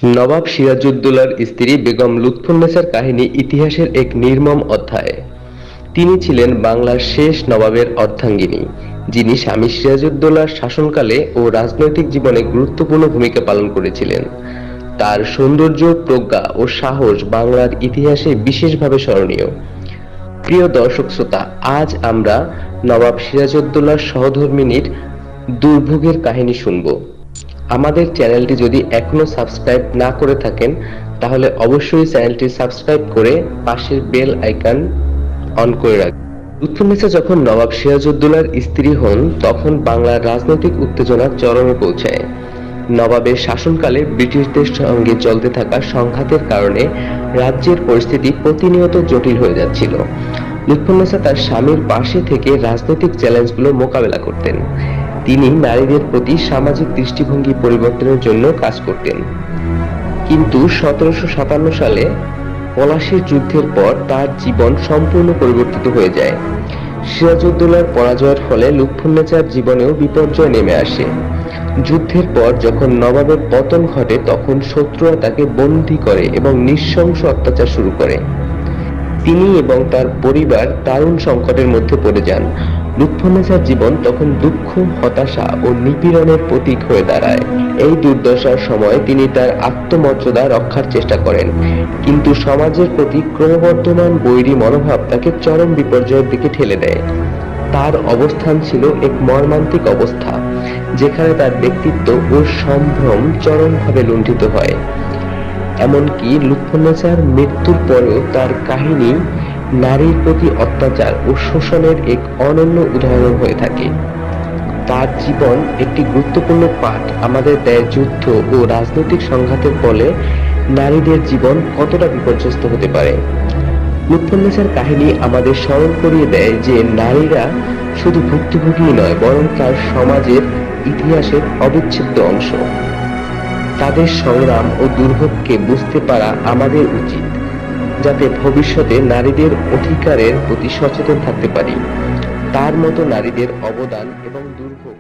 নবাব সিরাজউদ্দৌলার স্ত্রী বেগম লুৎফুন্নেছার কাহিনী ইতিহাসের এক নির্মম অধ্যায়। তিনি ছিলেন বাংলার শেষ নবাবের অর্ধাঙ্গিনী, যিনি স্বামী সিরাজউদ্দৌলার শাসনকালে ও রাজনৈতিক জীবনে গুরুত্বপূর্ণ ভূমিকা পালন করেছিলেন। তার সৌন্দর্য, প্রজ্ঞা ও সাহস বাংলার ইতিহাসে বিশেষভাবে স্মরণীয়। প্রিয় দর্শক শ্রোতা, আজ আমরা নবাব সিরাজউদ্দৌলার সহধর্মিণীর দুর্ভোগের কাহিনী শুনব। আমাদের চ্যানেলটি যদি এখনো সাবস্ক্রাইব না করে থাকেন, তাহলে অবশ্যই চ্যানেলটি সাবস্ক্রাইব করে পাশের বেল আইকন অন করে রাখবেন। লুৎফুন্নেছা যখন নবাব সিরাজউদ্দৌলার স্ত্রী হন, তখন বাংলার রাজনৈতিক উত্তেজনা চরমে পৌঁছায়। নবাবের শাসনকালে ব্রিটিশদের সঙ্গে চলতে থাকা সংঘাতের কারণে রাজ্যের পরিস্থিতি প্রতিনিয়ত জটিল হয়ে যাচ্ছিল। লুৎফুন্নেছা তার স্বামীর পাশে থেকে রাজনৈতিক চ্যালেঞ্জগুলো মোকাবেলা করতেন। তিনি নারীদের প্রতি সামাজিক দৃষ্টিভঙ্গি পরিবর্তনের জন্য কাজ করতেন। কিন্তু 1757 সালে পলাশীর যুদ্ধের পর তার জীবন সম্পূর্ণ পরিবর্তিত হয়ে যায়। সিরাজউদ্দৌলার পরাজয়ের ফলে লুৎফুন্নেছার জীবনেও বিপর্যয় নেমে আসে। যুদ্ধের পর যখন নবাবের পতন ঘটে, তখন শত্রুরা তাকে বন্দী করে এবং নৃশংস অত্যাচার শুরু করে। তিনি এবং তার পরিবার দারুণ সংকটের মধ্যে পড়ে যান। লুৎফুন্নেছার জীবন তখন দুঃখ, হতাশা ও নিপীড়নের প্রতীক হয়ে দাঁড়ায়। এই দুর্দশার সময় তিনি তার আত্মমর্যাদা রক্ষার চেষ্টা করেন, কিন্তু সমাজের প্রতি ক্রমবর্ধমান বৈরী মনোভাব তাকে চরম বিপর্যয়ের দিকে ঠেলে দেয়। তার অবস্থান ছিল এক মর্মান্তিক অবস্থা, যেখানে তার ব্যক্তিত্ব ও সম্ভ্রম চরমভাবে লুণ্ঠিত হয়। এমনকি লুৎফুন্নেছার মৃত্যুর পরেও তার কাহিনী নারীর প্রতি অত্যাচার ও শোষণের এক অনন্য উদাহরণ হয়ে থাকে। তার জীবন একটি গুরুত্বপূর্ণ পাঠ আমাদের দেয় যুদ্ধ ও রাজনৈতিক সংঘাতের ফলে নারীদের জীবন কতটা বিপর্যস্ত হতে পারে। লুৎফুন্নেছার কাহিনী আমাদের স্মরণ করিয়ে দেয় যে নারীরা শুধু ভুক্তভোগী নয়, বরং তার সমাজের ইতিহাসের অবিচ্ছেদ্য অংশ। তাদের সংগ্রাম ও দুর্ভোগকে বুঝতে পারা আমাদের উচিত, যাতে ভবিষ্যতে নারীদের অধিকারের প্রতি সচেতন থাকতে পারি। তার মতো নারীদের অবদান এবং দুর্ভোগ